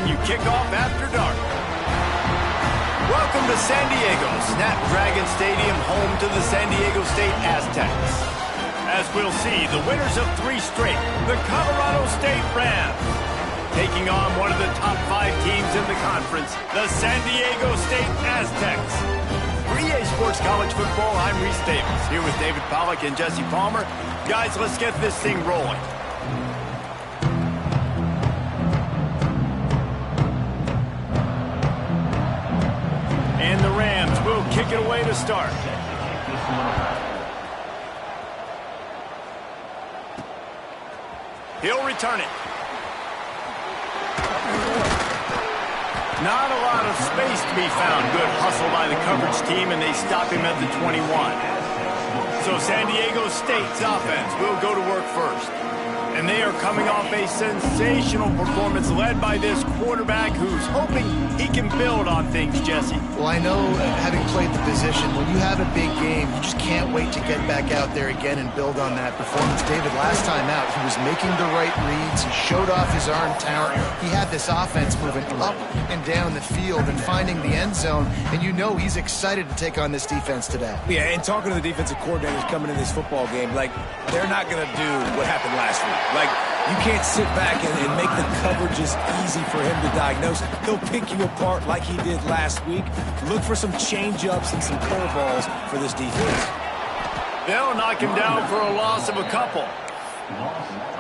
when you kick off after dark. Welcome to San Diego, Snapdragon Stadium, home to the San Diego State Aztecs. As we'll see, the winners of 3 straight, the Colorado State Rams, taking on one of the top 5 teams in the conference, the San Diego State Aztecs. For EA Sports College Football, I'm Reese Davis, here with David Pollack and Jesse Palmer. Guys, let's get this thing rolling. And the Rams will kick it away to start. He'll return it. Not a lot of space to be found. Good hustle by the coverage team, and they stop him at the 21. So San Diego State's offense will go to work first. And they are coming off a sensational performance led by this quarterback who's hoping he can build on things, Jesse. Well, I know, having played the position, when you have a big game, you just can't wait to get back out there again and build on that performance. David, last time out, he was making the right reads. He showed off his arm talent. He had this offense moving up and down the field and finding the end zone. And you know he's excited to take on this defense today. Yeah, and talking to the defensive coordinators coming in this football game, like, they're not going to do what happened last week. Like, you can't sit back and make the coverages easy for him to diagnose. He'll pick you apart like he did last week. Look for some change-ups and some curveballs for this defense. They'll knock him down for a loss of a couple.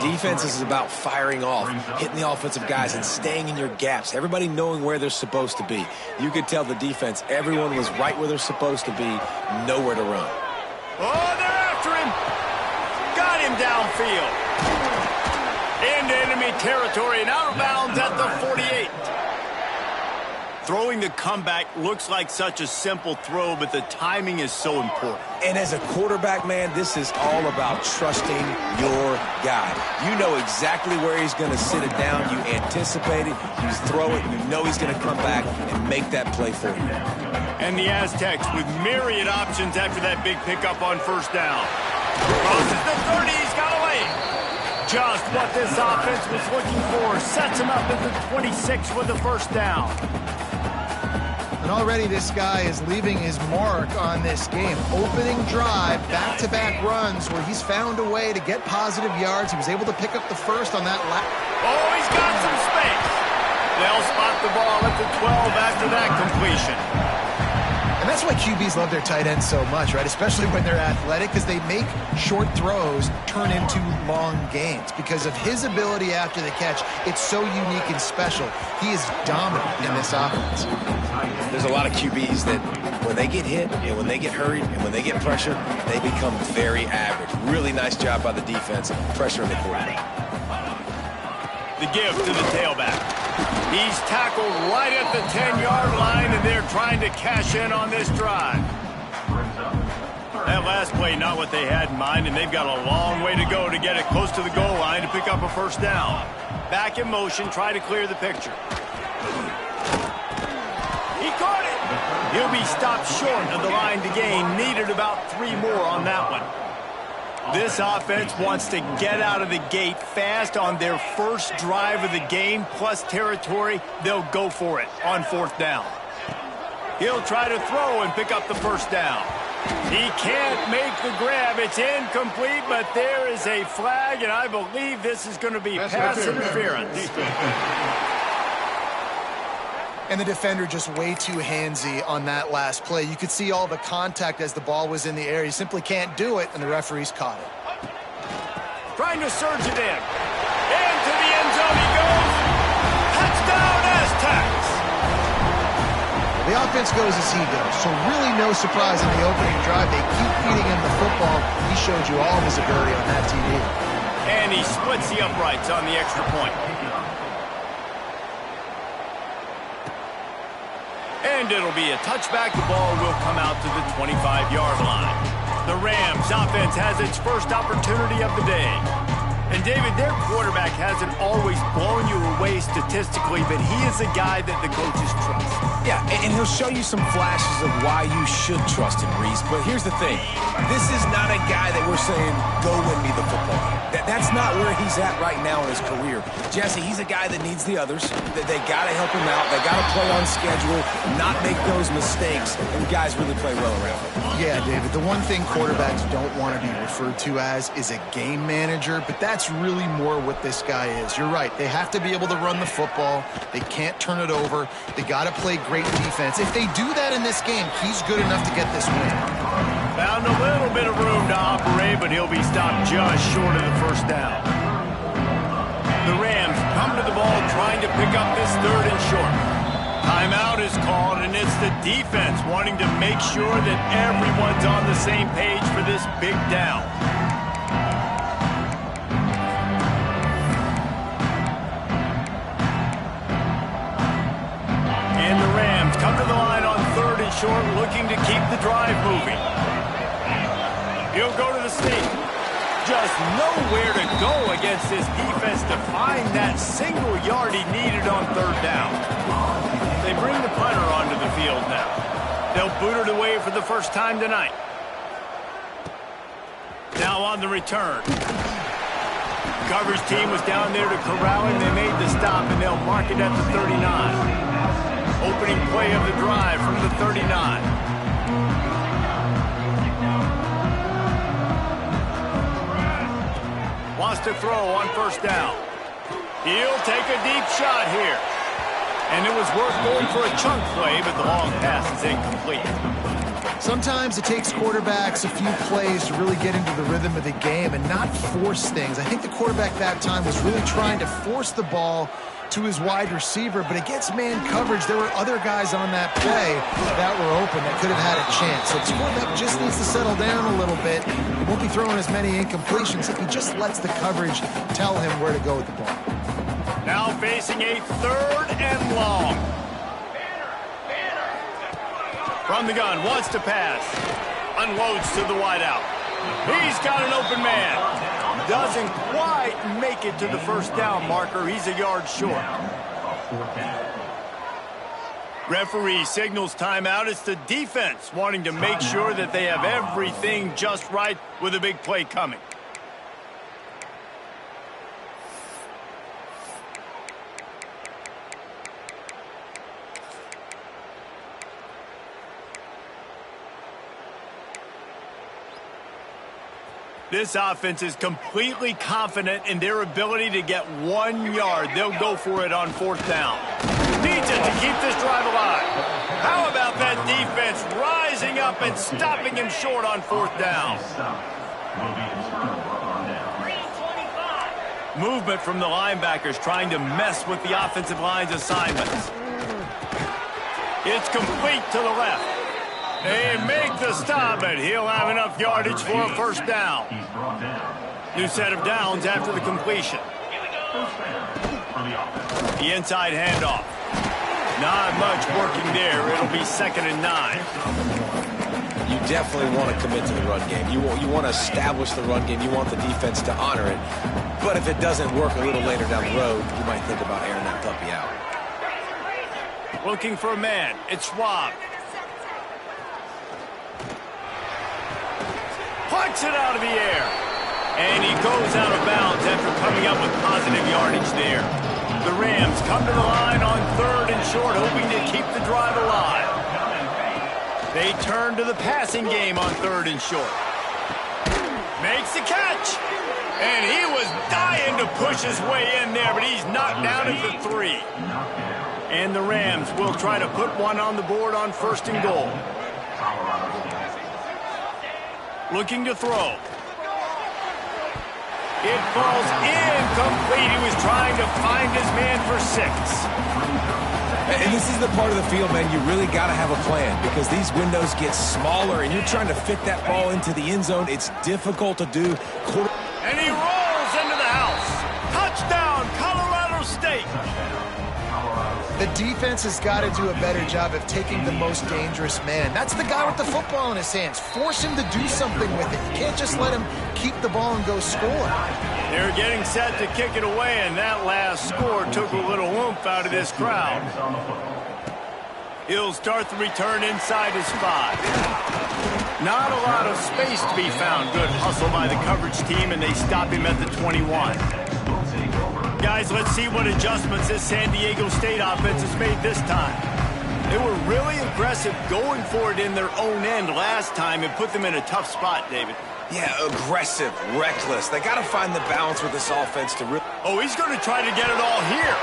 Defense is about firing off, hitting the offensive guys, and staying in your gaps. Everybody knowing where they're supposed to be. You could tell the defense, everyone was right where they're supposed to be, nowhere to run. Oh, they're after him. Got him downfield. Into enemy territory and out of bounds at the 48. Throwing the comeback looks like such a simple throw, but the timing is so important. And as a quarterback, man, this is all about trusting your guy. You know exactly where he's going to sit it down. You anticipate it. You throw it. You know he's going to come back and make that play for you. And the Aztecs with myriad options after that big pickup on first down. Crosses the 30. He's got a lane. Just what this offense was looking for. Sets him up at the 26 with the first down. And already this guy is leaving his mark on this game. Opening drive, back-to-back runs where he's found a way to get positive yards. He was able to pick up the first on that lap. Oh, he's got some space. They'll spot the ball at the 12 after that completion. And that's why QBs love their tight ends so much, right? Especially when they're athletic, because they make short throws turn into long gains. Because of his ability after the catch, it's so unique and special. He is dominant in this offense. There's a lot of QBs that when they get hit and when they get hurried and when they get pressure, they become very average. Really nice job by the defense, pressuring the quarterback. The give to the tailback. He's tackled right at the 10-yard line, and they're trying to cash in on this drive. That last play, not what they had in mind, and they've got a long way to go to get it close to the goal line to pick up a first down. Back in motion, try to clear the picture. He caught it. He'll be stopped short of the line to gain. Needed about 3 more on that one. This offense wants to get out of the gate fast on their first drive of the game, plus territory. They'll go for it on fourth down. He'll try to throw and pick up the first down. He can't make the grab. It's incomplete, but there is a flag, and I believe this is going to be pass interference. And the defender just way too handsy on that last play. You could see all the contact as the ball was in the air. He simply can't do it, and the referees caught it. Trying to surge it in. Into the end zone he goes. Touchdown, Aztecs! The offense goes as he goes, so really no surprise in the opening drive. They keep feeding him the football. He showed you all of his ability on that TV. And he splits the uprights on the extra point. And it'll be a touchback. The ball will come out to the 25-yard line. The Rams offense has its first opportunity of the day. And And, David, their quarterback hasn't always blown you away statistically, but he is a guy that the coaches trust. Yeah, and he'll show you some flashes of why you should trust him, Reese. But here's the thing. This is not a guy that we're saying, go win me the football game. That's not where he's at right now in his career. Jesse, he's a guy that needs the others. They got to help him out. They got to play on schedule, not make those mistakes, and guys really play well around him. Yeah, David, the one thing quarterbacks don't want to be referred to as is a game manager, but that's really more what this guy is. You're right. They have to be able to run the football. They can't turn it over. They got to play great defense. If they do that in this game, he's good enough to get this win. Found a little bit of room to operate, but he'll be stopped just short of the first down. The Rams come to the ball trying to pick up this 3rd and short. Timeout is called, and it's the defense wanting to make sure that everyone's on the same page for this big down. And the Rams come to the line on 3rd and short, looking to keep the drive moving. He'll go to the sneak. Just nowhere to go against this defense to find that single yard he needed on 3rd down. They bring the punter onto the field now. They'll boot it away for the first time tonight. Now on the return. Coverage team was down there to corral him. They made the stop, and they'll mark it at the 39. Opening play of the drive from the 39. Wants to throw on 1st down. He'll take a deep shot here. And it was worth going for a chunk play, but the long pass is incomplete. Sometimes it takes quarterbacks a few plays to really get into the rhythm of the game and not force things. I think the quarterback that time was really trying to force the ball to his wide receiver, but against man coverage, there were other guys on that play that were open that could have had a chance. So the quarterback just needs to settle down a little bit. He won't be throwing as many incompletions if he just lets the coverage tell him where to go with the ball. Now facing a 3rd and long. From the gun, wants to pass. Unloads to the wideout. He's got an open man. Doesn't quite make it to the 1st down marker. He's a yard short. Referee signals timeout. It's the defense wanting to make sure that they have everything just right with a big play coming. This offense is completely confident in their ability to get 1 yard. They'll go for it on 4th down. Needs it to keep this drive alive. How about that defense rising up and stopping him short on 4th down? Movement from the linebackers trying to mess with the offensive line's assignments. It's complete to the left. They make the stop, but he'll have enough yardage for a 1st down. New set of downs after the completion. The inside handoff. Not much working there. It'll be 2nd and 9. You definitely want to commit to the run game. You want to establish the run game. You want the defense to honor it. But if it doesn't work a little later down the road, you might think about airing that puppy out. Looking for a man. It's Schwab. Puts it out of the air. And he goes out of bounds after coming up with positive yardage there. The Rams come to the line on 3rd and short, hoping to keep the drive alive. They turn to the passing game on 3rd and short. Makes the catch. And he was dying to push his way in there, but he's knocked down at the 3. And the Rams will try to put one on the board on 1st and goal. Looking to throw. It falls incomplete. He was trying to find his man for 6. And this is the part of the field, man, you really got to have a plan because these windows get smaller and you're trying to fit that ball into the end zone. It's difficult to do. And he rolls into the house. Touchdown, Colorado State. mistake. The defense has got to do a better job of taking the most dangerous man. That's the guy with the football in his hands. Force him to do something with it. You can't just let him keep the ball and go score. They're getting set to kick it away, and that last score took a little oomph out of this crowd. He'll start the return inside his 5. Not a lot of space to be found. Good hustle by the coverage team, and they stop him at the 21. Guys, let's see what adjustments this San Diego State offense has made this time. They were really aggressive going for it in their own end last time and put them in a tough spot, David. Yeah, aggressive, reckless. They got to find the balance with this offense to really... Oh, he's going to try to get it all here.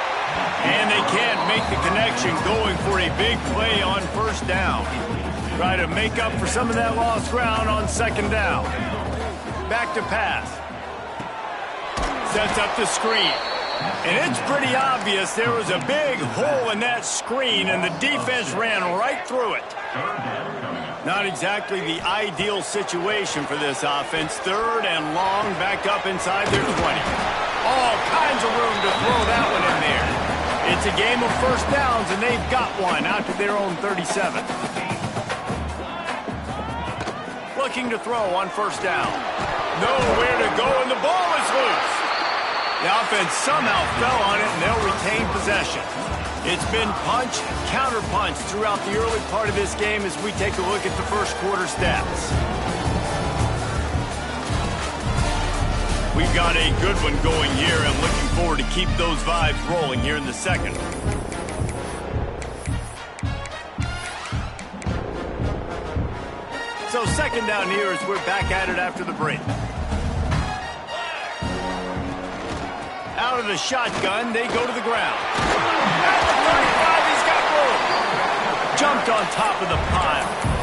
And they can't make the connection going for a big play on first down. Try to make up for some of that lost ground on second down. Back to pass. Sets up the screen. And it's pretty obvious there was a big hole in that screen, and the defense ran right through it. Not exactly the ideal situation for this offense. Third and long, back up inside their 20. All kinds of room to throw that one in there. It's a game of first downs, and they've got one out to their own 37. Looking to throw on first down. Nowhere to go, and the ball is loose. The offense somehow fell on it, and they'll retain possession. It's been punch, counter-punch throughout the early part of this game as we take a look at the first quarter stats. We've got a good one going here. I'm looking forward to keep those vibes rolling here in the second. So second down here as we're back at it after the break. Out of the shotgun, they go to the ground. At the 35, he's got room. Jumped on top of the pile.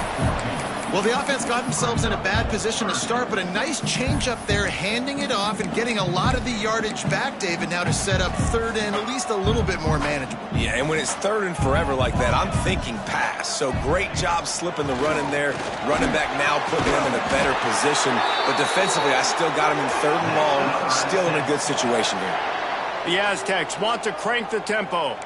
Well, the offense got themselves in a bad position to start, but a nice change up there, handing it off and getting a lot of the yardage back, David, now to set up third and at least a little bit more manageable. Yeah, and when it's third and forever like that, I'm thinking pass. So great job slipping the run in there. Running back now putting them in a better position. But defensively, I still got him in third and long. Still in a good situation here. The Aztecs want to crank the tempo.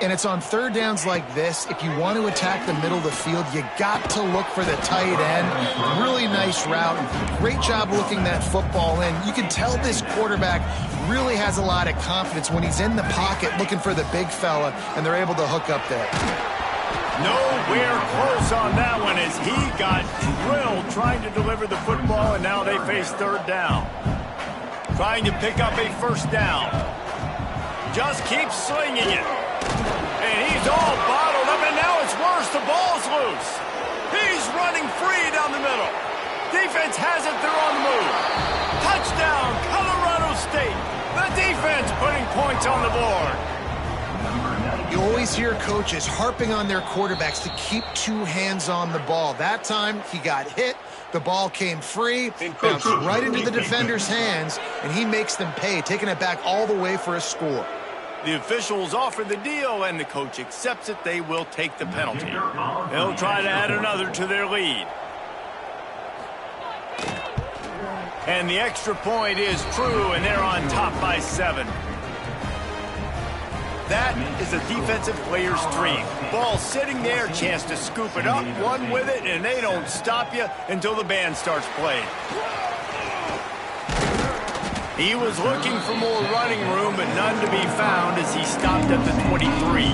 And it's on third downs like this. If you want to attack the middle of the field, you got to look for the tight end. Really nice route. Great job looking that football in. You can tell this quarterback really has a lot of confidence when he's in the pocket looking for the big fella, and they're able to hook up there. Nowhere close on that one as he got drilled trying to deliver the football, and now they face third down. Trying to pick up a first down. Just keeps slinging it. And he's all bottled up, and now it's worse. The ball's loose. He's running free down the middle. Defense has it. They're on the move. Touchdown, Colorado State. The defense putting points on the board. You always hear coaches harping on their quarterbacks to keep two hands on the ball. That time, he got hit. The ball came free, bounced right into the defender's hands, and he makes them pay, taking it back all the way for a score. The officials offer the deal, and the coach accepts it. They will take the penalty. They'll try to add another to their lead. And the extra point is true, and they're on top by 7. That is a defensive player's dream. Ball sitting there, chance to scoop it up, run with it, and they don't stop you until the band starts playing. He was looking for more running room, but none to be found as he stopped at the 23.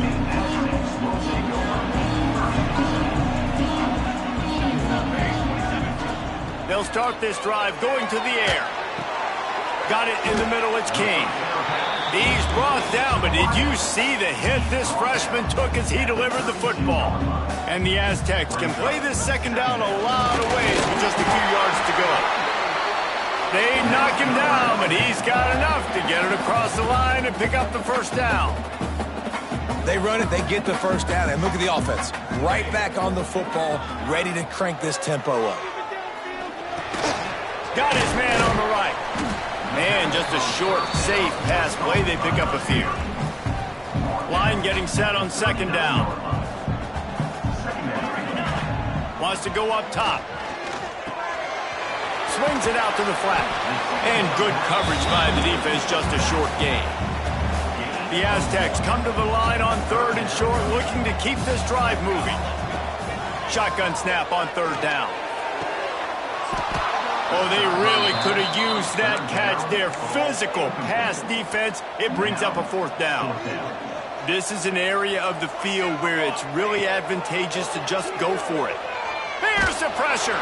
They'll start this drive going to the air. Got it in the middle, it's King. He's brought down, but did you see the hit this freshman took as he delivered the football? And the Aztecs can play this second down a lot of ways with just a few yards to go. They knock him down, but he's got enough to get it across the line and pick up the first down. They run it, they get the first down, and look at the offense. Right back on the football, ready to crank this tempo up. Got his man on the right. Man, just a short, safe pass play. They pick up a few. Line getting set on second down. Wants to go up top. Swings it out to the flat. And good coverage by the defense, just a short gain. The Aztecs come to the line on 3rd and short, looking to keep this drive moving. Shotgun snap on 3rd down. Oh, they really could have used that catch there. Physical pass defense. It brings up a 4th down. This is an area of the field where it's really advantageous to just go for it. There's the pressure.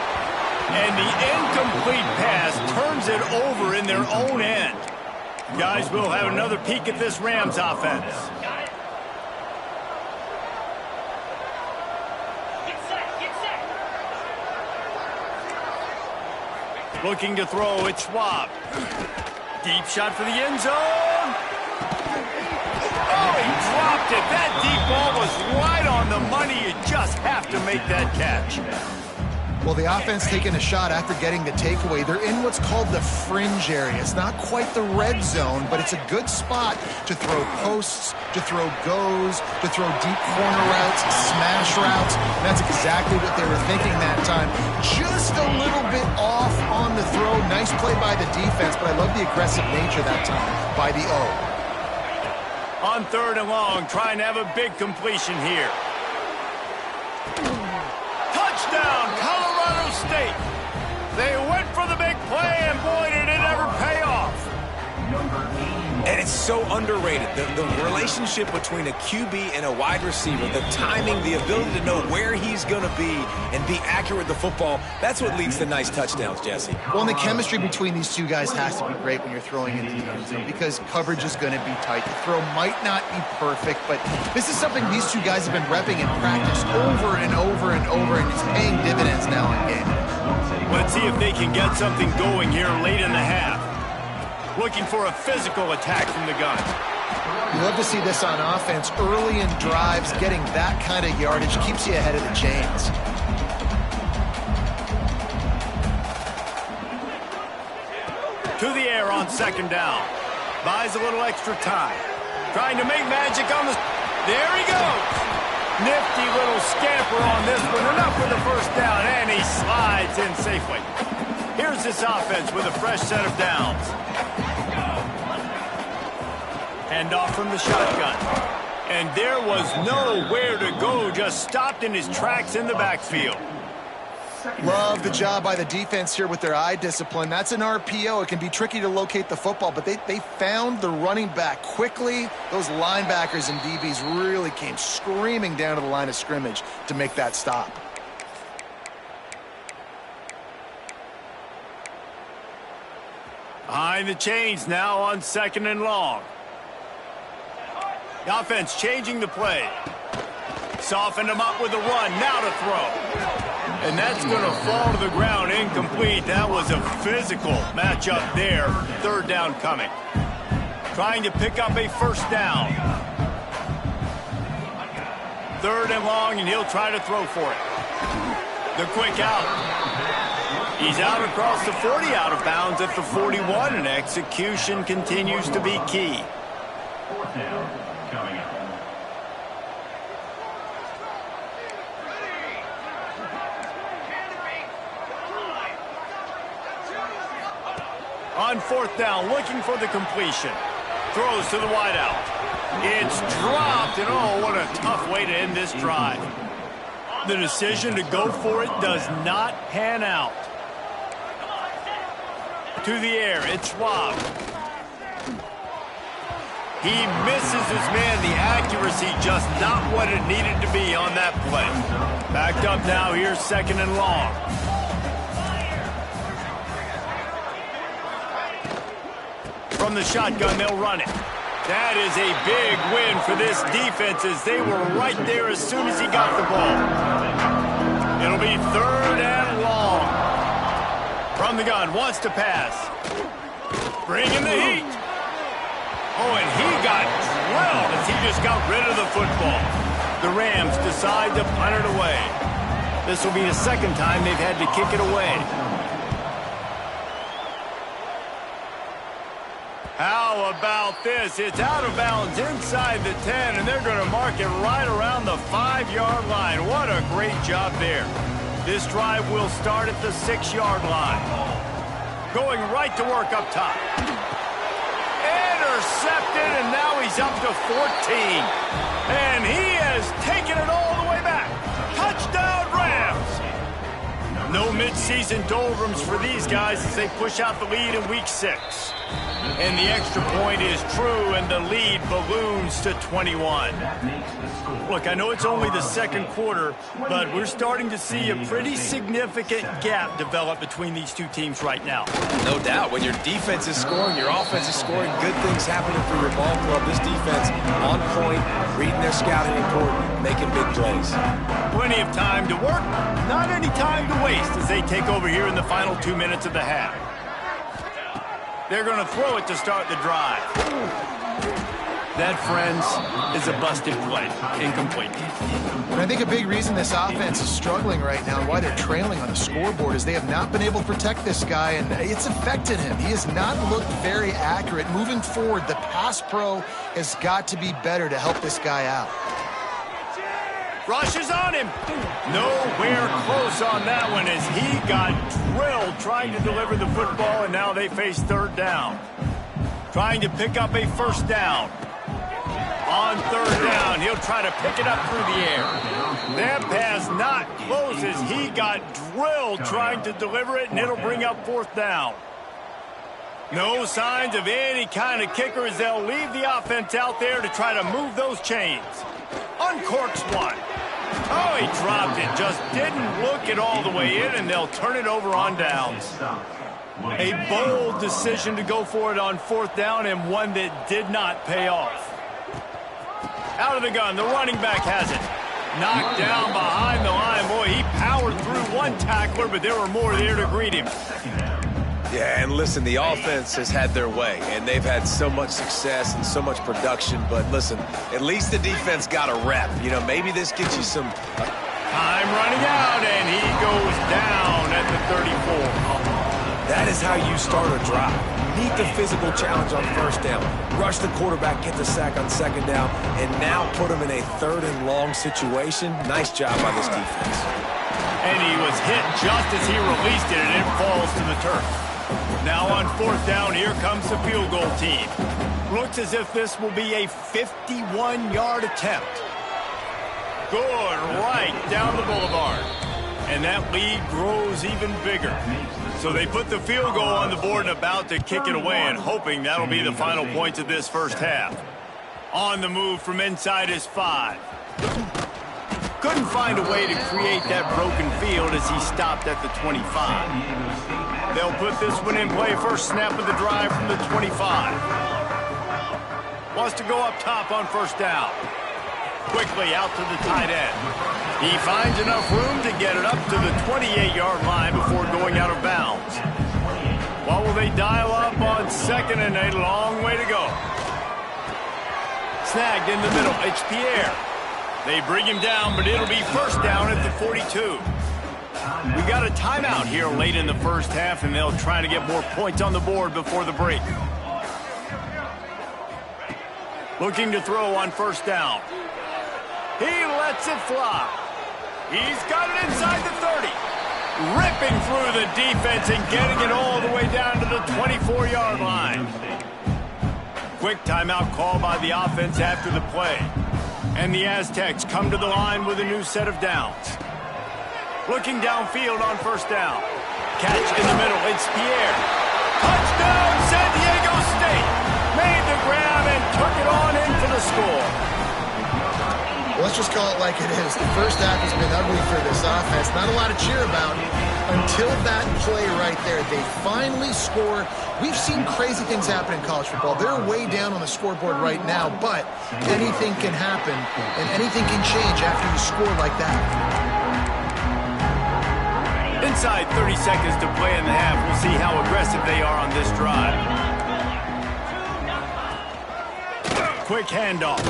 And the incomplete pass turns it over in their own end. Guys, we'll have another peek at this Rams offense. Looking to throw, it's Schwab. Deep shot for the end zone. Oh, he dropped it. That deep ball was right on the money. You just have to make that catch. Well, the offense taking a shot after getting the takeaway. They're in what's called the fringe area. It's not quite the red zone, but it's a good spot to throw posts, to throw goes, to throw deep corner routes, smash routes. And that's exactly what they were thinking that time. Just a little bit off on the throw. Nice play by the defense, but I love the aggressive nature that time by the O. On 3rd and long, trying to have a big completion here. Touchdown, Colorado State. They went for the big play, and boy, did it ever pay off. And it's so underrated. The relationship between a QB and a wide receiver, the timing, the ability to know where he's going to be and be accurate with the football, that's what leads to nice touchdowns, Jesse. Well, and the chemistry between these two guys has to be great when you're throwing into the end zone because coverage is going to be tight. The throw might not be perfect, but this is something these two guys have been repping in practice over and over and over, and it's paying dividends now in game. Let's see if they can get something going here late in the half. Looking for a physical attack from the gun. You love to see this on offense. Early in drives, getting that kind of yardage keeps you ahead of the chains. To the air on 2nd down. Buys a little extra time. Trying to make magic on the... There he goes. Nifty little scamper on this one. Enough for the 1st down, and he slides in safely. Here's this offense with a fresh set of downs. Hand off from the shotgun. And there was nowhere to go, just stopped in his tracks in the backfield. Love the job by the defense here with their eye discipline. That's an RPO. It can be tricky to locate the football, but they found the running back quickly. Those linebackers and DBs really came screaming down to the line of scrimmage to make that stop. Behind the chains now on 2nd and long. The offense changing the play. Softened him up with a run. Now to throw. And that's going to fall to the ground incomplete. That was a physical matchup there. 3rd down coming. Trying to pick up a 1st down. 3rd and long, and he'll try to throw for it. The quick out. He's out across the 40, out of bounds at the 41, and execution continues to be key. 4th down coming up. On 4th down, looking for the completion. Throws to the wideout. It's dropped, and oh, what a tough way to end this drive. The decision to go for it does not pan out. To the air, it's Schwab. He misses his man. The accuracy just not what it needed to be on that play. Backed up now, here's 2nd and long. From the shotgun, they'll run it. That is a big win for this defense as they were right there as soon as he got the ball. It'll be 3rd and long. From the gun, wants to pass. Bring in the heat. Oh, and he got drilled as he just got rid of the football. The Rams decide to punt it away. This will be the 2nd time they've had to kick it away. How about this? It's out of bounds inside the 10, and they're going to mark it right around the 5-yard line. What a great job there. This drive will start at the 6-yard line. Going right to work up top. intercepted, and now he's up to 14. And he has taken it all the way back. Touchdown, Rams! No midseason doldrums for these guys as they push out the lead in Week 6. And the extra point is true, and the lead balloons to 21. Look, I know it's only the second quarter, but we're starting to see a pretty significant gap develop between these two teams right now. No doubt. When your defense is scoring, your offense is scoring, good things happening for your ball club. This defense on point, reading their scouting report, making big plays. Plenty of time to work, not any time to waste as they take over here in the final 2 minutes of the half. They're going to throw it to start the drive. That, friends, is a busted play. Incomplete. And I think a big reason this offense is struggling right now and why they're trailing on the scoreboard is they have not been able to protect this guy, and it's affected him. He has not looked very accurate. Moving forward, the pass pro has got to be better to help this guy out. Rushes on him. Nowhere close on that one as he got drilled trying to deliver the football, and now they face third down. Trying to pick up a first down. On third down, he'll try to pick it up through the air. That pass not close as he got drilled trying to deliver it, and it'll bring up fourth down. No signs of any kind of kicker as they'll leave the offense out there to try to move those chains. Uncorks one. Oh, he dropped it. Just didn't look it all the way in, and they'll turn it over on downs. A bold decision to go for it on fourth down, and one that did not pay off. Out of the gun, the running back has it. Knocked down behind the line. Boy, he powered through one tackler, but there were more there to greet him. Yeah, and listen, the offense has had their way, and they've had so much success and so much production. But listen, at least the defense got a rep. You know, maybe this gets you some... Time running out, and he goes down at the 34. That is how you start a drive. Meet the physical challenge on first down. Rush the quarterback, get the sack on second down, and now put him in a third and long situation. Nice job by this defense. And he was hit just as he released it, and it falls to the turf. Now on fourth down, here comes the field goal team. Looks as if this will be a 51-yard attempt. Good, right down the boulevard. And that lead grows even bigger. So they put the field goal on the board and about to kick it away, and hoping that'll be the final points of this first half. On the move from inside is 5. Couldn't find a way to create that broken field as he stopped at the 25. They'll put this one in play. First snap of the drive from the 25. Wants to go up top on first down. Quickly out to the tight end. He finds enough room to get it up to the 28-yard line before going out of bounds. What will they dial up on second and a long way to go? Snagged in the middle. It's Pierre. They bring him down, but it'll be first down at the 42. We got a timeout here late in the first half, and they'll try to get more points on the board before the break. Looking to throw on first down. He lets it fly. He's got it inside the 30. Ripping through the defense and getting it all the way down to the 24-yard line. Quick timeout call by the offense after the play. And the Aztecs come to the line with a new set of downs. Looking downfield on first down. Catch in the middle. It's Pierre. Touchdown, San Diego State. Made the grab and took it on in for the score. Let's just call it like it is. The first half has been ugly for this offense. Not a lot to cheer about until that play right there. They finally score. We've seen crazy things happen in college football. They're way down on the scoreboard right now, but anything can happen, and anything can change after you score like that. Inside 30 seconds to play in the half. We'll see how aggressive they are on this drive. Quick handoff.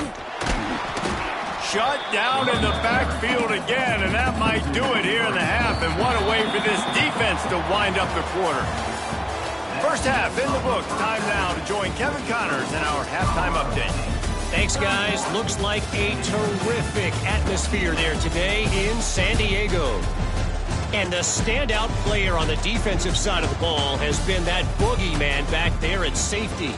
Shut down in the backfield again, and that might do it here in the half. And what a way for this defense to wind up the quarter. First half in the books. Time now to join Kevin Connors in our halftime update. Thanks, guys. Looks like a terrific atmosphere there today in San Diego. And the standout player on the defensive side of the ball has been that boogeyman back there at safety.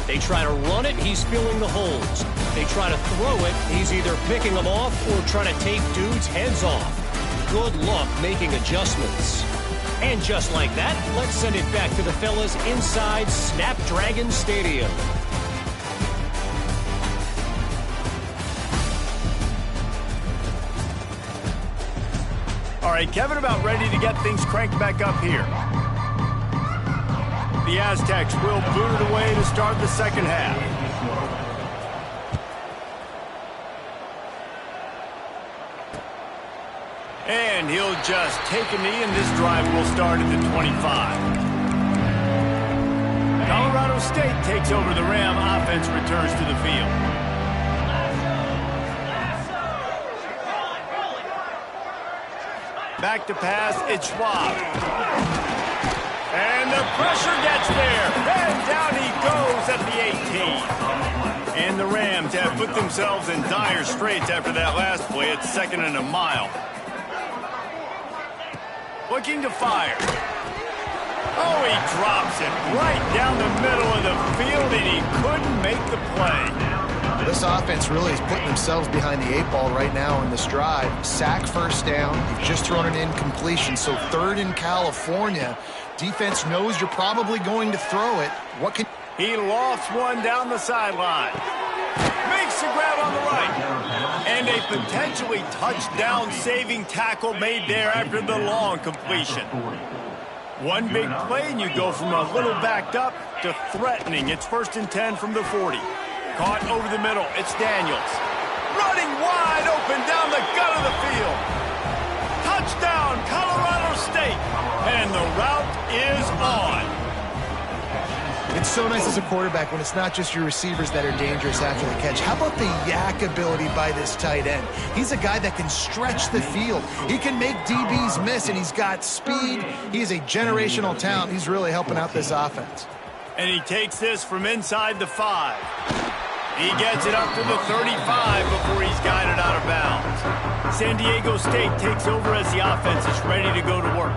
They try to run it, he's filling the holes. They try to throw it, he's either picking them off or trying to tape dudes' heads off. Good luck making adjustments. And just like that, let's send it back to the fellas inside Snapdragon Stadium. All right, Kevin, about ready to get things cranked back up here. The Aztecs will boot it away to start the second half. And he'll just take a knee, and this drive will start at the 25. Colorado State takes over the Ram. Offense returns to the field. Back to pass, it's Schwab. And the pressure gets there. And down he goes at the 18. And the Rams have put themselves in dire straits after that last play. It's 2nd and a mile. Looking to fire. Oh, he drops it right down the middle of the field, and he couldn't make the play. This offense really is putting themselves behind the 8 ball right now in this drive. Sack, first down. You've just thrown an incompletion, so 3rd in California. Defense knows you're probably going to throw it. What can... He lofts one down the sideline. Makes the grab on the right. And a potentially touchdown-saving tackle made there after the long completion. One big play, and you go from a little backed up to threatening. It's 1st and 10 from the 40. Caught over the middle. It's Daniels. Running wide open down the gut of the field. Touchdown, Colorado State. And the route is on. It's so nice as a quarterback when it's not just your receivers that are dangerous after the catch. How about the yak ability by this tight end? He's a guy that can stretch the field. He can make DBs miss, and he's got speed. He is a generational talent. He's really helping out this offense. And he takes this from inside the 5. He gets it up to the 35 before he's guided out of bounds. San Diego State takes over as the offense is ready to go to work.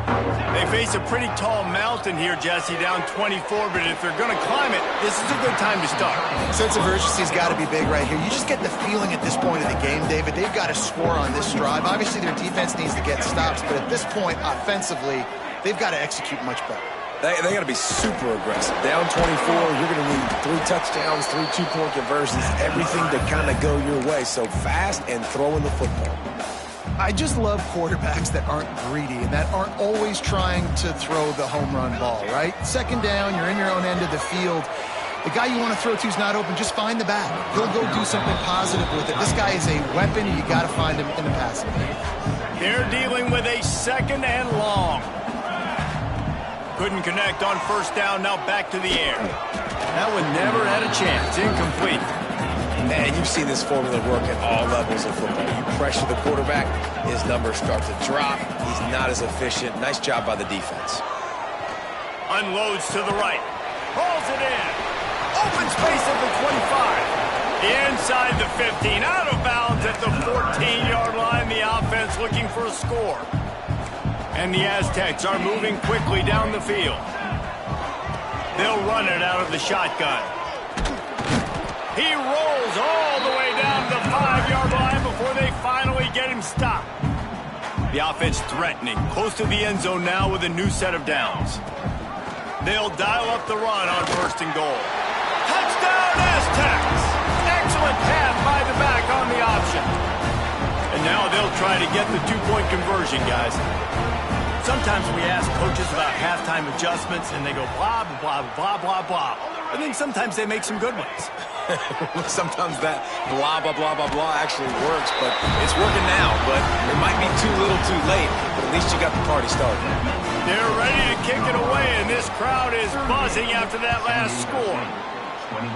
They face a pretty tall mountain here, Jesse, down 24, but if they're going to climb it, this is a good time to start. Sense of urgency's got to be big right here. You just get the feeling at this point of the game, David, they've got to score on this drive. Obviously, their defense needs to get stops, but at this point, offensively, they've got to execute much better. They got to be super aggressive. Down 24, you're going to need 3 touchdowns, 3 two-point conversions, everything to kind of go your way. So fast and throwing the football. I just love quarterbacks that aren't greedy and that aren't always trying to throw the home run ball, right? 2nd down, you're in your own end of the field. The guy you want to throw to is not open. Just find the back. He'll go do something positive with it. This guy is a weapon, and you got to find him in the passing game. They're dealing with a 2nd and long. Couldn't connect on 1st down, now back to the air. That one never had a chance. Incomplete. Man, you've seen this formula work at all levels of football. You pressure the quarterback, his numbers start to drop. He's not as efficient. Nice job by the defense. Unloads to the right. Hauls it in. Open space at the 25. Inside the 15. Out of bounds at the 14-yard line. The offense looking for a score. And the Aztecs are moving quickly down the field. They'll run it out of the shotgun. He rolls all the way down the 5-yard line before they finally get him stopped. The offense threatening, close to the end zone now with a new set of downs. They'll dial up the run on 1st and goal. Touchdown, Aztecs! Excellent pass by the back on the option. And now they'll try to get the 2-point conversion, guys. Sometimes we ask coaches about halftime adjustments, and they go blah, blah, blah, blah, blah. I think sometimes they make some good ones. Sometimes that blah, blah, blah, blah, blah actually works, but it's working now. But it might be too little too late, but at least you got the party started. They're ready to kick it away, and this crowd is buzzing after that last score. 22.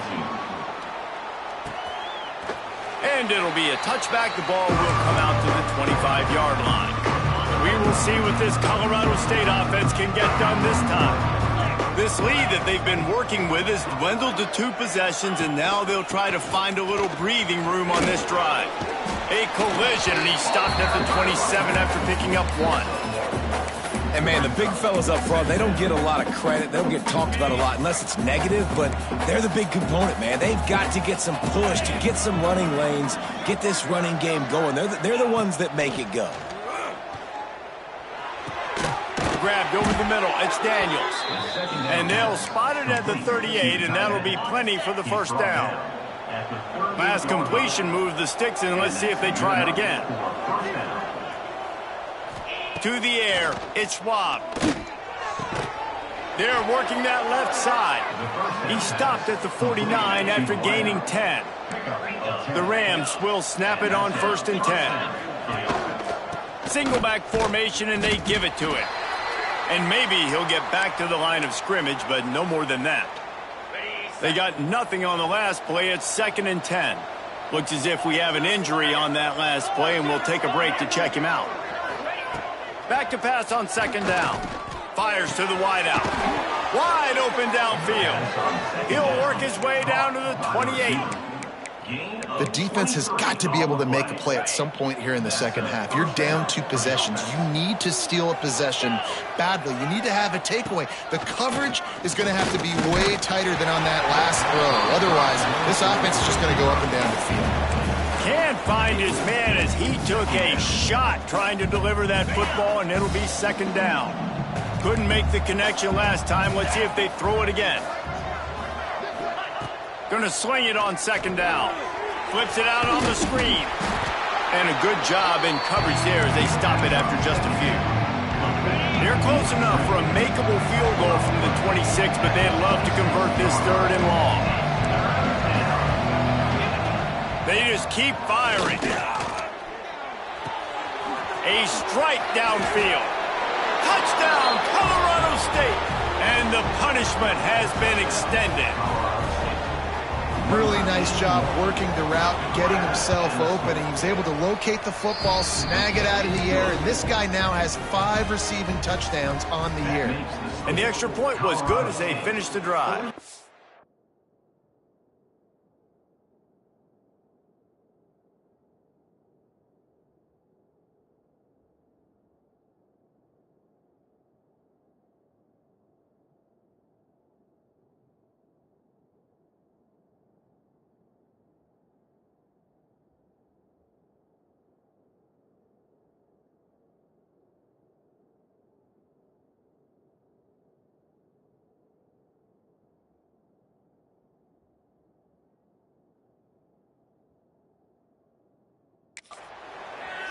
And it'll be a touchback. The ball will come out to the 25-yard line. We will see what this Colorado State offense can get done this time. This lead that they've been working with has dwindled to 2 possessions, and now they'll try to find a little breathing room on this drive. A collision, and he stopped at the 27 after picking up 1. And, man, the big fellas up front, they don't get a lot of credit. They don't get talked about a lot unless it's negative, but they're the big component, man. They've got to get some push, to get some running lanes, get this running game going. They're the ones that make it go. Grabbed over the middle. It's Daniels. And they'll spot it at the 38, and that'll be plenty for the first down. Last completion moved the sticks in. Let's see if they try it again. To the air, it's Schwab. They're working that left side. He stopped at the 49 after gaining 10. The Rams will snap it on 1st and 10. Single back formation, and they give it to him. And maybe he'll get back to the line of scrimmage, but no more than that. They got nothing on the last play. It's 2nd and 10. Looks as if we have an injury on that last play, and we'll take a break to check him out. Back to pass on 2nd down. Fires to the wideout. Wide open downfield. He'll work his way down to the 28. The defense has got to be able to make a play at some point here in the second half. You're down 2 possessions. You need to steal a possession badly. You need to have a takeaway. The coverage is going to have to be way tighter than on that last throw. Otherwise, this offense is just going to go up and down the field. Can't find his man as he took a shot trying to deliver that football, and it'll be 2nd down. Couldn't make the connection last time. Let's see if they throw it again. Going to sling it on 2nd down. Flips it out on the screen. And a good job in coverage there as they stop it after just a few. They're close enough for a makeable field goal from the 26, but they'd love to convert this 3rd and long. They just keep firing. A strike downfield. Touchdown, Colorado State. And the punishment has been extended. Really nice job working the route, getting himself open, and he was able to locate the football, snag it out of the air, and this guy now has 5 receiving touchdowns on the year. And the extra point was good as they finished the drive.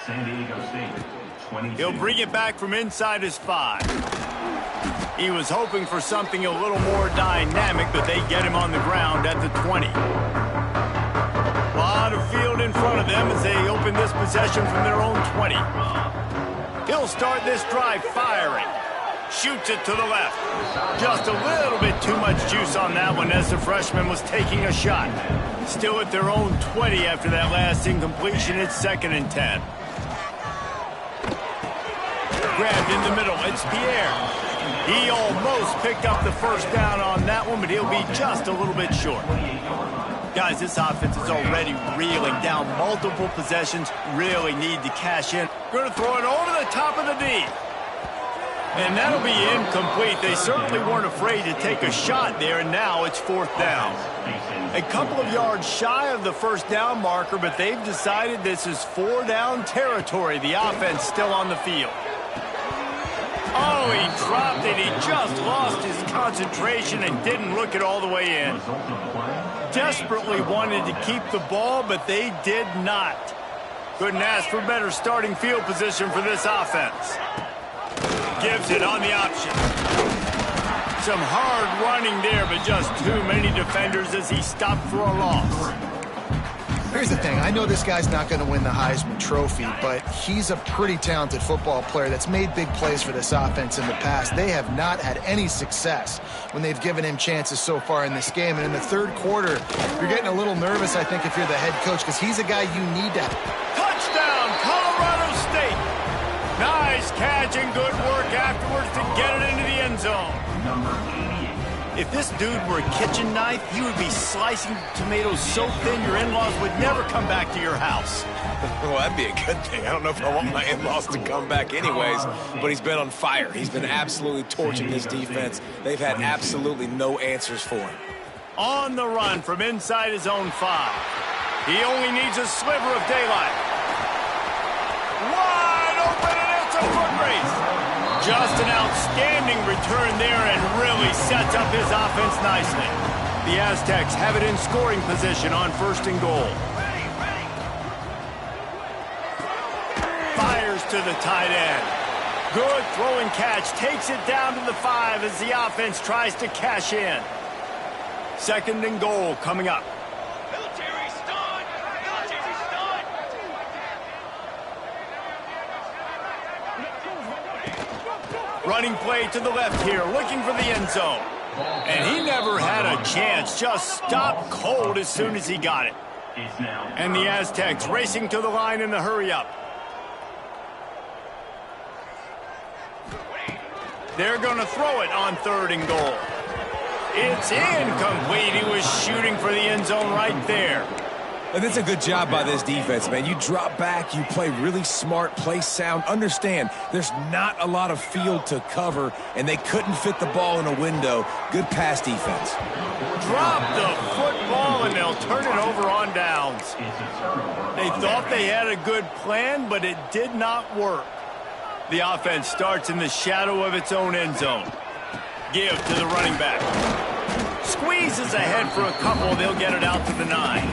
San Diego State, 22. He'll bring it back from inside his 5. He was hoping for something a little more dynamic, but they get him on the ground at the 20. A lot of field in front of them as they open this possession from their own 20. He'll start this drive firing. Shoots it to the left. Just a little bit too much juice on that one as the freshman was taking a shot. Still at their own 20 after that last incompletion. It's 2nd and 10. Grabbed in the middle. It's Pierre. He almost picked up the first down on that one, but he'll be just a little bit short. Guys, this offense is already reeling down multiple possessions. Really need to cash in. Going to throw it over the top of the D. And that'll be incomplete. They certainly weren't afraid to take a shot there, and now it's 4th down. A couple of yards shy of the first down marker, but they've decided this is 4-down territory. The offense still on the field. Oh, he dropped it. He just lost his concentration and didn't look it all the way in. Desperately wanted to keep the ball, but they did not. Couldn't ask for better starting field position for this offense. Gives it on the option. Some hard running there, but just too many defenders as he stopped for a loss. Here's the thing. I know this guy's not going to win the Heisman Trophy, but he's a pretty talented football player that's made big plays for this offense in the past. They have not had any success when they've given him chances so far in this game. And in the 3rd quarter, you're getting a little nervous, I think, if you're the head coach, because he's a guy you need to. Touchdown, Colorado State. Nice catch and good work afterwards to get it into the end zone. Number 88. If this dude were a kitchen knife, he would be slicing tomatoes so thin your in-laws would never come back to your house. Well, that'd be a good thing. I don't know if I want my in-laws to come back anyways, but he's been on fire. He's been absolutely torching this defense. They've had absolutely no answers for him. On the run from inside his own 5. He only needs a sliver of daylight. Wide open, and it's a foot race. Just an outstanding return there and really sets up his offense nicely. The Aztecs have it in scoring position on 1st and goal. Fires to the tight end. Good throwing catch. Takes it down to the 5 as the offense tries to cash in. 2nd and goal coming up. Running play to the left here, looking for the end zone. And he never had a chance, just stopped cold as soon as he got it. And the Aztecs racing to the line in the hurry-up. They're going to throw it on 3rd and goal. It's incomplete. He was shooting for the end zone right there. And that's a good job by this defense, man. You drop back, you play really smart, play sound. Understand, there's not a lot of field to cover, and they couldn't fit the ball in a window. Good pass defense. Drop the football, and they'll turn it over on downs. They thought they had a good plan, but it did not work. The offense starts in the shadow of its own end zone. Give to the running back. Squeezes ahead for a couple. They'll get it out to the 9.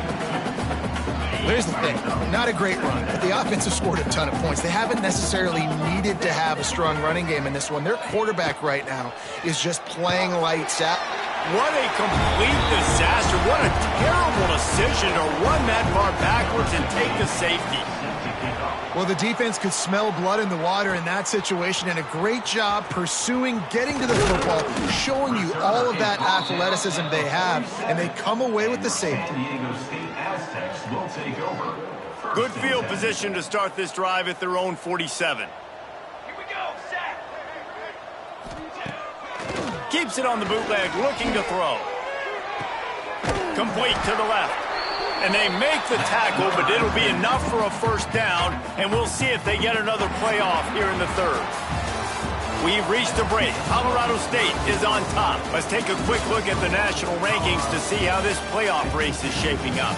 Here's the thing, not a great run, but the offense has scored a ton of points. They haven't necessarily needed to have a strong running game in this one. Their quarterback right now is just playing lights out. What a complete disaster. What a terrible decision to run that far backwards and take the safety. Well, the defense could smell blood in the water in that situation, and a great job pursuing, getting to the football, showing you all of that athleticism they have, and they come away with the safety. Good field position to start this drive at their own 47. Here we go, set. Keeps it on the bootleg, looking to throw. Complete to the left. And they make the tackle, but it'll be enough for a 1st down, and we'll see if they get another play off here in the 3rd. We've reached the break. Colorado State is on top. Let's take a quick look at the national rankings to see how this playoff race is shaping up.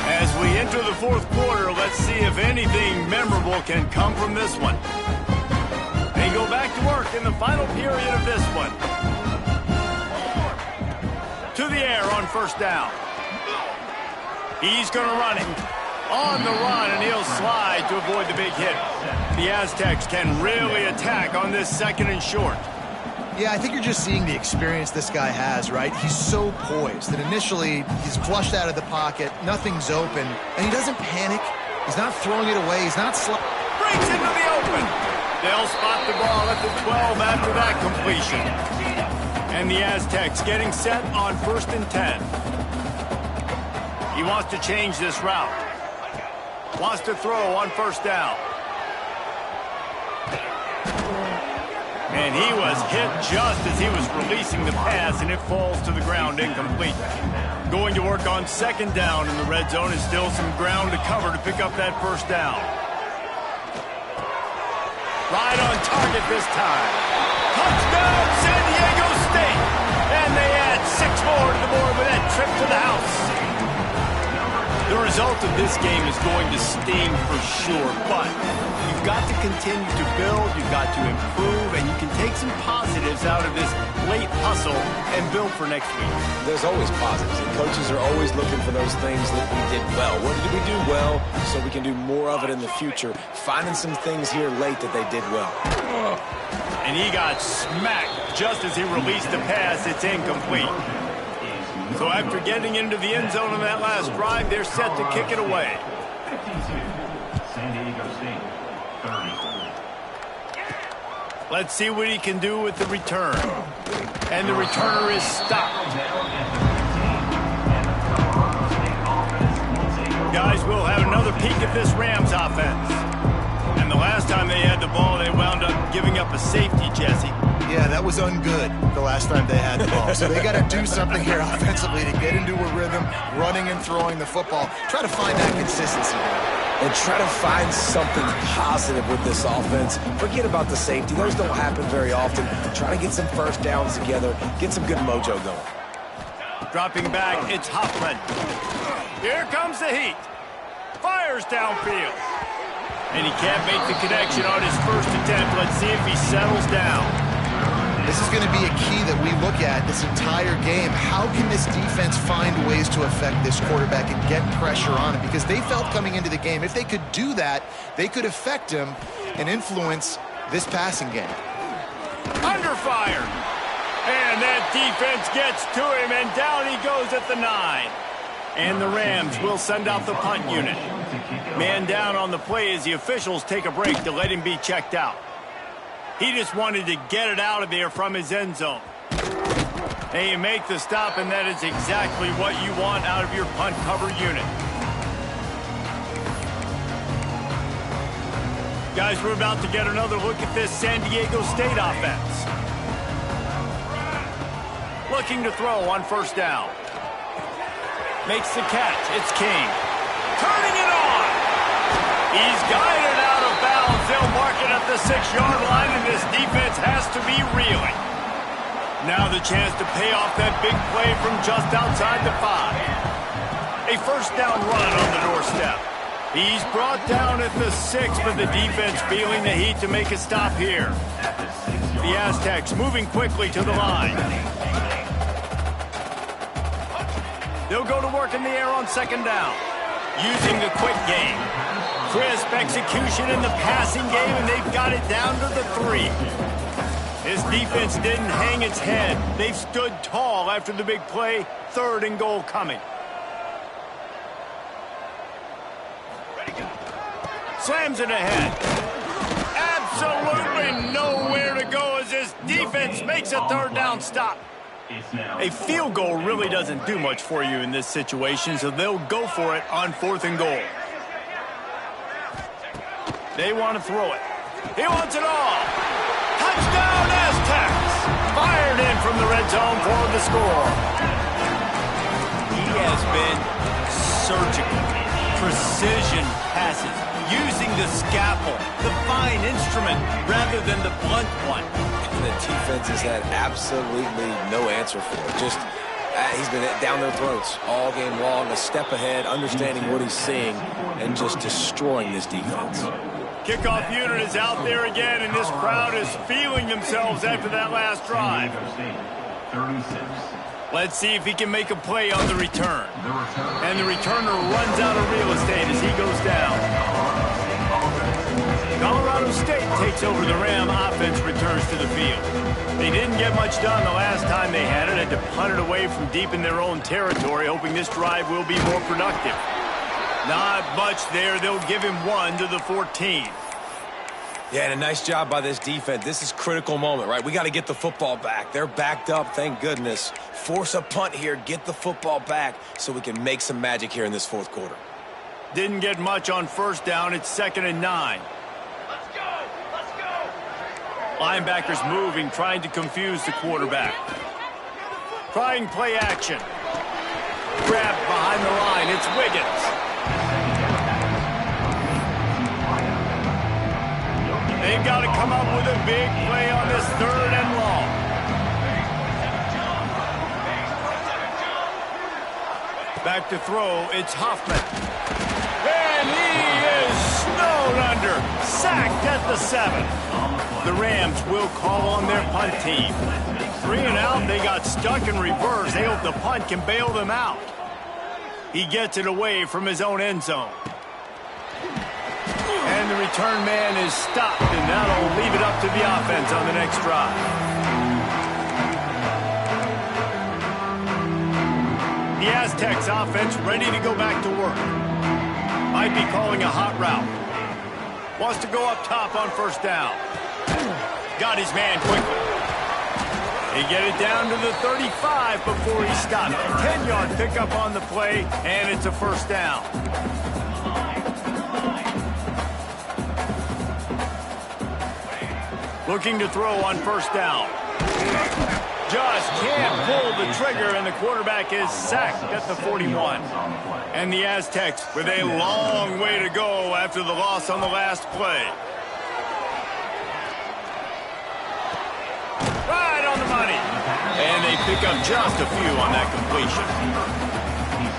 As we enter the 4th quarter, let's see if anything memorable can come from this one. They go back to work in the final period of this one. To the air on 1st down. He's going to run it. On the run, and he'll slide to avoid the big hit. The Aztecs can really attack on this 2nd and short. Yeah, I think you're just seeing the experience this guy has, right? He's so poised that initially he's flushed out of the pocket, nothing's open, and he doesn't panic. He's not throwing it away. He's not breaks into the open. They'll spot the ball at the 12 after that completion. And the Aztecs getting set on 1st and 10. He wants to change this route. Wants to throw on 1st down. And he was hit just as he was releasing the pass, and it falls to the ground incomplete. Going to work on 2nd down in the red zone, is still some ground to cover to pick up that 1st down. Right on target this time. Touchdown, San Diego State! And they add 6 more to the board with that trip to the house. The result of this game is going to sting for sure, but you've got to continue to build, you've got to improve, and you can take some positives out of this late hustle and build for next week. There's always positives, and coaches are always looking for those things that we did well. What did we do well so we can do more of it in the future? Finding some things here late that they did well. And he got smacked just as he released the pass. It's incomplete. So after getting into the end zone on that last drive, they're set to kick it away. 52, San Diego State, 30. Let's see what he can do with the return. And the returner is stopped. Guys, we'll have another peek at this Rams offense. they had the ball, they wound up giving up a safety, Jesse. Yeah, that was ungood the last time they had the ball. So they got to do something here offensively to get into a rhythm, running and throwing the football. Try to find that consistency. And try to find something positive with this offense. Forget about the safety. Those don't happen very often. Try to get some first downs together. Get some good mojo going. Dropping back, it's Hoffman. Here comes the heat. Fires downfield. And he can't make the connection on his first attempt. Let's see if he settles down. This is going to be a key that we look at this entire game. How can this defense find ways to affect this quarterback and get pressure on him? Because they felt coming into the game, if they could do that, they could affect him and influence this passing game. Under fire. And that defense gets to him, and down he goes at the 9. And the Rams will send out the punt unit. Man down on the play as the officials take a break to let him be checked out. He just wanted to get it out of there from his end zone. And you make the stop, and that is exactly what you want out of your punt cover unit. Guys, we're about to get another look at this San Diego State offense. Looking to throw on first down. Makes the catch. It's King. Turning it on. He's guided out of bounds. They'll mark it at the 6-yard line, and this defense has to be reeling. Now the chance to pay off that big play from just outside the 5. A first down run on the doorstep. He's brought down at the 6, but the defense feeling the heat to make a stop here. The Aztecs moving quickly to the line. They'll go to work in the air on second down. Using the quick game. Crisp execution in the passing game, and they've got it down to the 3. This defense didn't hang its head. They've stood tall after the big play. 3rd and goal coming. Slams it ahead. Absolutely nowhere to go as this defense makes a 3rd down stop. A field goal really doesn't do much for you in this situation, so they'll go for it on 4th and goal. They want to throw it. He wants it all. Touchdown, Aztecs! Fired in from the red zone for the score. He has been surgical. Precision passes. Using the scalpel, the fine instrument, rather than the blunt one. The defense has had absolutely no answer for it. Just, he's been down their throats all game long, a step ahead, understanding what he's seeing, and just destroying this defense. Kickoff unit is out there again, and this crowd is feeling themselves after that last drive. Let's see if he can make a play on the return. And the returner runs out of real estate as he goes down. Colorado State takes over the Ram offense, returns to the field. They didn't get much done the last time they had it, had to punt it away from deep in their own territory, hoping this drive will be more productive. Not much there. They'll give him 1 to the 14. Yeah, and a nice job by this defense. This is a critical moment, right? We got to get the football back. They're backed up, thank goodness. Force a punt here, get the football back so we can make some magic here in this 4th quarter. Didn't get much on first down. It's 2nd and 9. Linebackers moving, trying to confuse the quarterback. Trying play action. Grabbed behind the line. It's Wiggins. They've got to come up with a big play on this 3rd and long. Back to throw. It's Hoffman. And he is snowed under. Sacked at the 7. The Rams will call on their punt team. 3 and out, they got stuck in reverse. They hope the punt can bail them out. He gets it away from his own end zone. And the return man is stopped, and that'll leave it up to the offense on the next drive. The Aztecs offense ready to go back to work. Might be calling a hot route. Wants to go up top on first down. Got his man quickly. They get it down to the 35 before he stopped. 10-yard pickup on the play, and it's a first down. Looking to throw on first down. Just can't pull the trigger, and the quarterback is sacked at the 41. And the Aztecs with a long way to go after the loss on the last play. Right on the money. And they pick up just a few on that completion.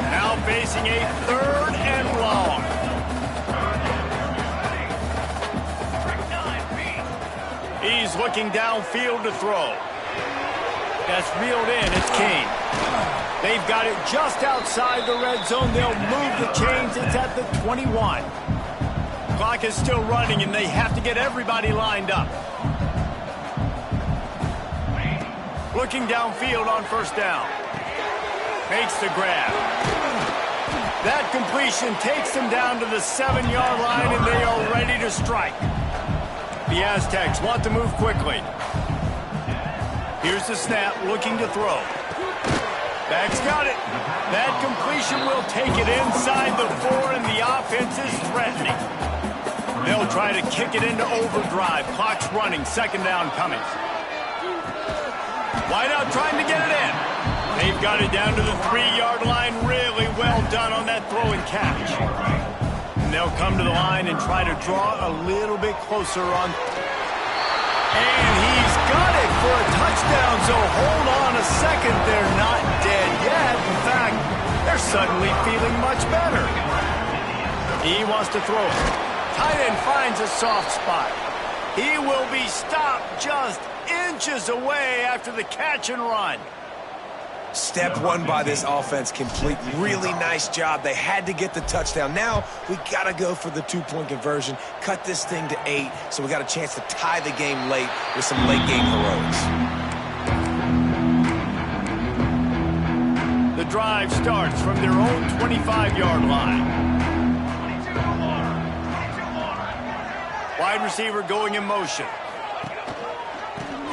Now facing a 3rd and long. He's looking downfield to throw. That's reeled in. It's King. They've got it just outside the red zone. They'll move the chains. It's at the 21. Clock is still running, and they have to get everybody lined up. Looking downfield on first down. Makes the grab. That completion takes them down to the 7-yard line, and they are ready to strike. The Aztecs want to move quickly. Here's the snap, looking to throw. Back's got it. That completion will take it inside the 4, and the offense is threatening. They'll try to kick it into overdrive. Clock's running, 2nd down coming. Wideout trying to get it in. They've got it down to the 3-yard line. Really well done on that throw and catch. And they'll come to the line and try to draw a little bit closer on. And he's got it for a touchdown, so hold on a second. They're not dead yet. In fact, they're suddenly feeling much better. He wants to throw it. Tight end finds a soft spot. He will be stopped just inches away after the catch and run. Step one by this offense complete. Really nice job. They had to get the touchdown. Now we got to go for the 2-point conversion. Cut this thing to 8, so we got a chance to tie the game late with some late-game heroics. The drive starts from their own 25-yard line. Wide receiver going in motion.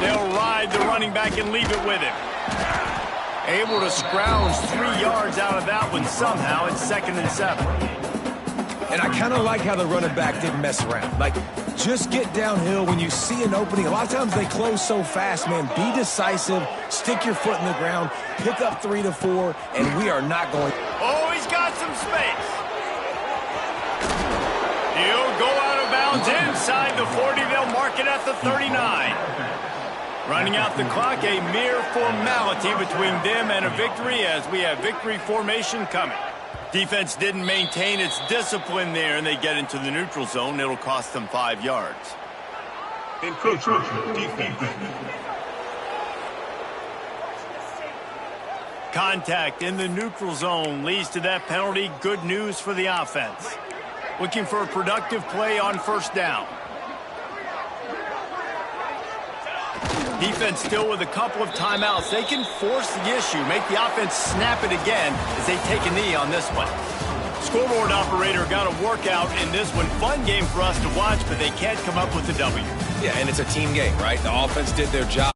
They'll ride the running back and leave it with him. Able to scrounge 3 yards out of that one somehow. It's 2nd and 7. And I kind of like how the running back didn't mess around. Like, just get downhill when you see an opening. A lot of times they close so fast, man. Be decisive, stick your foot in the ground, pick up 3 to 4, and we are not going. Oh, he's got some space. He'll go out of bounds inside the 40. They'll mark it at the 39. Running out the clock, a mere formality between them and a victory as we have victory formation coming. Defense didn't maintain its discipline there, and they get into the neutral zone. It'll cost them 5 yards. Encroachment defense. Contact in the neutral zone leads to that penalty. Good news for the offense. Looking for a productive play on first down. Defense still with a couple of timeouts. They can force the issue, make the offense snap it again as they take a knee on this one. Scoreboard operator got a workout in this one. Fun game for us to watch, but they can't come up with a W. Yeah, and it's a team game, right? The offense did their job.